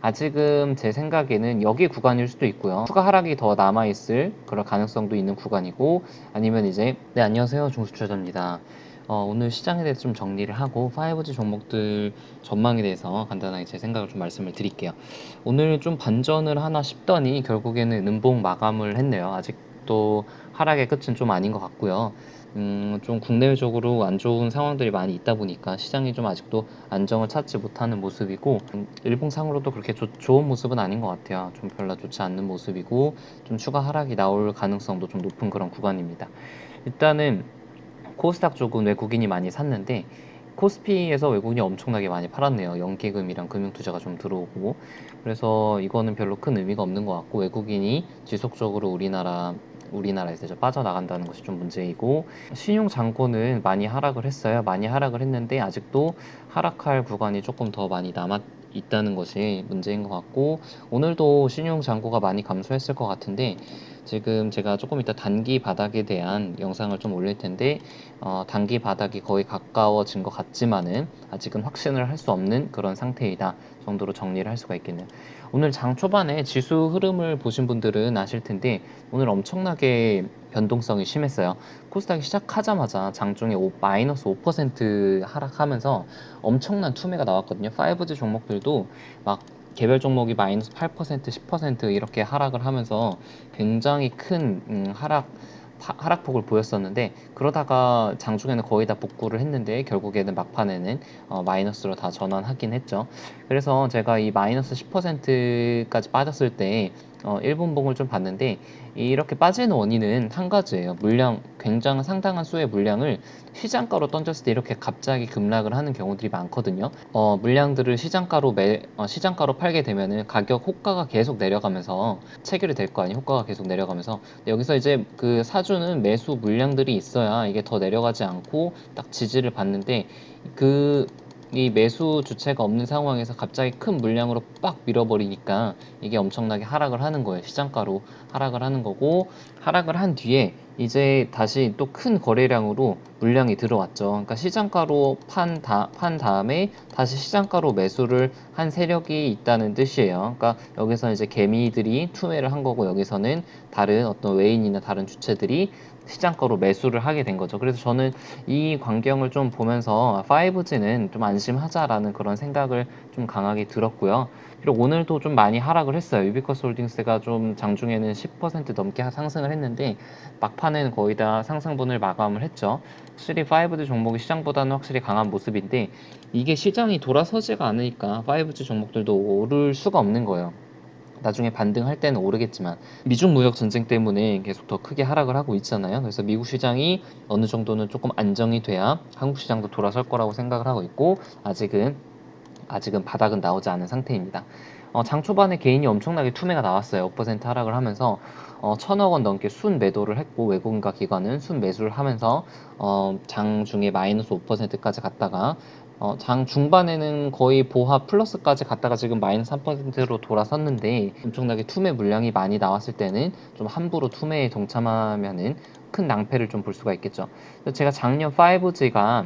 아직은 제 생각에는 여기 구간일 수도 있고요. 추가 하락이 더 남아있을 그런 가능성도 있는 구간이고, 아니면 이제 네, 안녕하세요, 종수트레더입니다. 오늘 시장에 대해서 좀 정리를 하고 5G 종목들 전망에 대해서 간단하게 제 생각을 좀 말씀을 드릴게요. 오늘 좀 반전을 하나 싶더니 결국에는 음봉 마감을 했네요. 아직도 하락의 끝은 좀 아닌 것 같고요. 좀 국내적으로 안 좋은 상황들이 많이 있다 보니까 시장이 좀 아직도 안정을 찾지 못하는 모습이고, 일봉상으로도 그렇게 좋은 모습은 아닌 것 같아요. 좀 별로 좋지 않는 모습이고, 좀 추가 하락이 나올 가능성도 좀 높은 그런 구간입니다. 일단은 코스닥 쪽은 외국인이 많이 샀는데, 코스피에서 외국인이 엄청나게 많이 팔았네요. 연기금이랑 금융투자가 좀 들어오고. 그래서 이거는 별로 큰 의미가 없는 것 같고, 외국인이 지속적으로 우리나라에서 이제 빠져나간다는 것이 좀 문제이고, 신용 잔고는 많이 하락을 했어요. 많이 하락을 했는데 아직도 하락할 구간이 조금 더 많이 남아 있다는 것이 문제인 것 같고, 오늘도 신용 잔고가 많이 감소했을 것 같은데, 지금 제가 조금 이따 단기 바닥에 대한 영상을 좀 올릴 텐데, 단기 바닥이 거의 가까워진 것 같지만은 아직은 확신을 할 수 없는 그런 상태이다 정도로 정리를 할 수가 있겠네요. 오늘 장 초반에 지수 흐름을 보신 분들은 아실 텐데, 오늘 엄청나게 변동성이 심했어요. 코스닥이 시작하자마자 장중에 마이너스 5% 하락하면서 엄청난 투매가 나왔거든요. 5G 종목들도 막 개별 종목이 마이너스 8%, 10% 이렇게 하락을 하면서 굉장히 큰 하락폭을 보였었는데, 그러다가 장중에는 거의 다 복구를 했는데 결국에는 막판에는 마이너스로 다 전환하긴 했죠. 그래서 제가 이 마이너스 10%까지 빠졌을 때 1분봉을 좀 봤는데, 이렇게 빠지는 원인은 한 가지예요. 굉장히 상당한 수의 물량을 시장가로 던졌을 때 이렇게 갑자기 급락을 하는 경우들이 많거든요. 물량들을 시장가로 팔게 되면은 가격 호가가 계속 내려가면서 체결이 될 거 아니에요. 호가가 계속 내려가면서. 여기서 이제 그 사주는 매수 물량들이 있어야 이게 더 내려가지 않고 딱 지지를 받는데, 그 이 매수 주체가 없는 상황에서 갑자기 큰 물량으로 빡 밀어버리니까 이게 엄청나게 하락을 하는 거예요. 시장가로 하락을 하는 거고, 하락을 한 뒤에 이제 다시 또 큰 거래량으로 물량이 들어왔죠. 그러니까 시장가로 판 다음에 다시 시장가로 매수를 한 세력이 있다는 뜻이에요. 그러니까 여기서 이제 개미들이 투매를 한 거고, 여기서는 다른 어떤 외인이나 다른 주체들이 시장가로 매수를 하게 된 거죠. 그래서 저는 이 광경을 좀 보면서 5G는 좀 안심하자라는 그런 생각을 좀 강하게 들었고요. 그리고 오늘도 좀 많이 하락을 했어요. 유비쿼스 홀딩스가 좀 장중에는 10% 넘게 상승을 했는데, 막판에는 거의 다 상승분을 마감을 했죠. 확실히 5G 종목이 시장보다는 확실히 강한 모습인데, 이게 시장이 돌아서지가 않으니까 5G 종목들도 오를 수가 없는 거예요. 나중에 반등할 때는 오르겠지만, 미중 무역 전쟁 때문에 계속 더 크게 하락을 하고 있잖아요. 그래서 미국 시장이 어느 정도는 조금 안정이 돼야 한국 시장도 돌아설 거라고 생각을 하고 있고, 아직은 바닥은 나오지 않은 상태입니다. 장 초반에 개인이 엄청나게 투매가 나왔어요. 5% 하락을 하면서 1,000억 원 넘게 순 매도를 했고, 외국인과 기관은 순 매수를 하면서 장 중에 마이너스 5%까지 갔다가, 장 중반에는 거의 보합 플러스까지 갔다가 지금 마이너스 3%로 돌아섰는데, 엄청나게 투매 물량이 많이 나왔을 때는 좀 함부로 투매에 동참하면은 큰 낭패를 좀 볼 수가 있겠죠. 제가 작년 5G가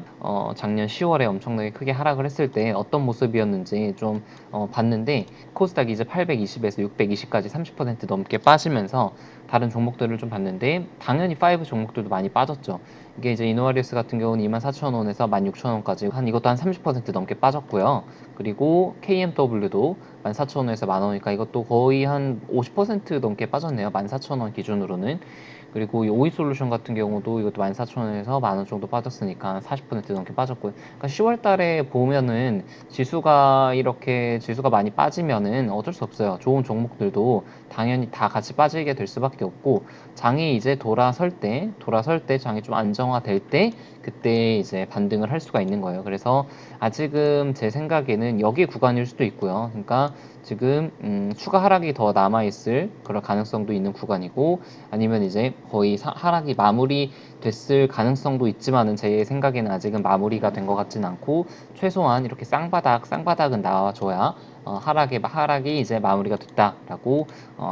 작년 10월에 엄청나게 크게 하락을 했을 때 어떤 모습이었는지 좀 봤는데, 코스닥이 이제 820에서 620까지 30% 넘게 빠지면서 다른 종목들을 좀 봤는데, 당연히 5 종목들도 많이 빠졌죠. 이게 이제 이노와리스 같은 경우는 24,000원에서 16,000원까지 이것도 한 30% 넘게 빠졌고요. 그리고 KMW도 14,000원에서 만원이니까 이것도 거의 한 50% 넘게 빠졌네요. 14,000원 기준으로는. 그리고 이 오이솔루션 같은 경우도 이것도 14,000원에서 만원 정도 빠졌으니까 40% 넘게 빠졌고요. 그러니까 10월 달에 보면은 지수가 많이 빠지면은 어쩔 수 없어요. 좋은 종목들도 당연히 다 같이 빠지게 될 수밖에 없고, 장이 이제 돌아설 때 장이 좀 안정화될 때, 그때 이제 반등을 할 수가 있는 거예요. 그래서 아직은 제 생각에는 여기 구간일 수도 있고요. 그러니까 지금 추가 하락이 더 남아있을 그런 가능성도 있는 구간이고, 아니면 이제 거의 하락이 마무리됐을 가능성도 있지만은, 제 생각에는 아직은 마무리가 된 것 같진 않고, 최소한 이렇게 쌍바닥은 나와줘야 하락이 이제 마무리가 됐다라고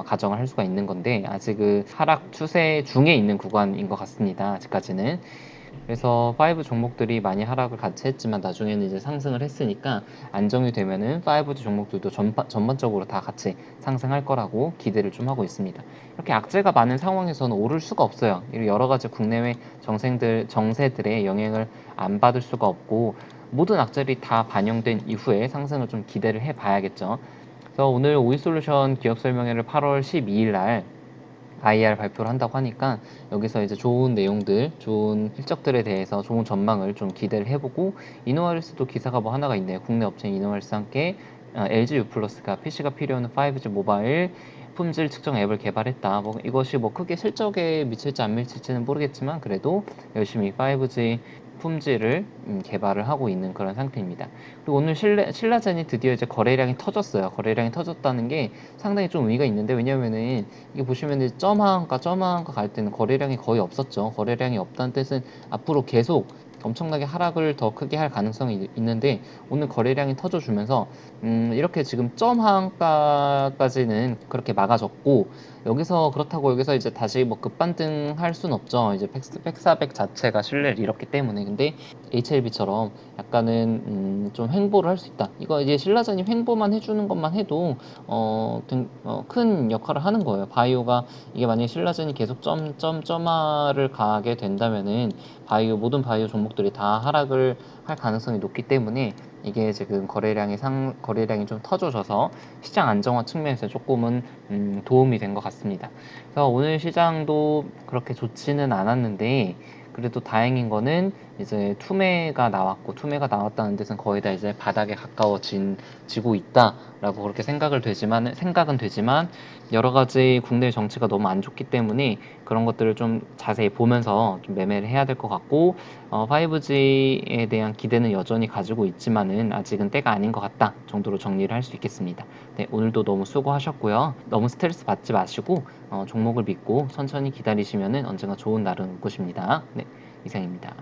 가정을 할 수가 있는 건데, 아직 그 하락 추세 중에 있는 구간인 것 같습니다. 아직까지는. 그래서 5 종목들이 많이 하락을 같이 했지만 나중에는 이제 상승을 했으니까 안정이 되면은 5G 종목들도 전반적으로 다 같이 상승할 거라고 기대를 좀 하고 있습니다. 이렇게 악재가 많은 상황에서는 오를 수가 없어요. 여러 가지 국내외 정세들의 영향을 안 받을 수가 없고 모든 악재들이 다 반영된 이후에 상승을 좀 기대를 해 봐야겠죠. 그래서 오늘 오이솔루션 기업 설명회를 8월 12일 날 IR 발표를 한다고 하니까 여기서 이제 좋은 내용들, 좋은 실적들에 대해서 좋은 전망을 좀 기대를 해보고 이노와리스도 기사가 뭐 하나가 있네요. 국내 업체인 이노와리스와 함께 LG U 플러스가 PC가 필요한 5G 모바일 품질 측정 앱을 개발했다. 뭐 이것이 뭐 크게 실적에 미칠지 안 미칠지는 모르겠지만 그래도 열심히 5G 품질을 개발을 하고 있는 그런 상태입니다. 그리고 오늘 신라젠이 드디어 이제 거래량이 터졌어요. 거래량이 터졌다는 게 상당히 좀 의미가 있는데 왜냐면은 이게 보시면은 점화가 갈 때는 거래량이 거의 없었죠. 거래량이 없다는 뜻은 앞으로 계속 엄청나게 하락을 더 크게 할 가능성이 있는데 오늘 거래량이 터져주면서 이렇게 지금 점한가까지는 그렇게 막아졌고 그렇다고 여기서 이제 다시 뭐 급반등할 순 없죠. 이제 팩사백 자체가 신뢰를 잃었기 때문에 근데 HLB처럼 약간은 좀 횡보를 할 수 있다. 이거 이제 신라전이 횡보만 해주는 것만 해도 큰 역할을 하는 거예요. 바이오가 이게 만약에 신라젠이 계속 점화를 가게 된다면은 모든 바이오 종목들이 다 하락을 할 가능성이 높기 때문에 이게 지금 거래량이 좀 터져져서 시장 안정화 측면에서 조금은 도움이 된 것 같습니다. 그래서 오늘 시장도 그렇게 좋지는 않았는데 그래도 다행인 거는 이제 투매가 나왔다는 뜻은 거의 다 이제 바닥에 가까워지고 있다라고 그렇게 생각은 되지만 여러 가지 국내 정치가 너무 안 좋기 때문에 그런 것들을 좀 자세히 보면서 좀 매매를 해야 될 것 같고 5G에 대한 기대는 여전히 가지고 있지만은 아직은 때가 아닌 것 같다 정도로 정리를 할 수 있겠습니다. 네, 오늘도 너무 수고하셨고요. 너무 스트레스 받지 마시고 종목을 믿고 천천히 기다리시면은 언젠가 좋은 날은 올 것입니다. 네, 이상입니다.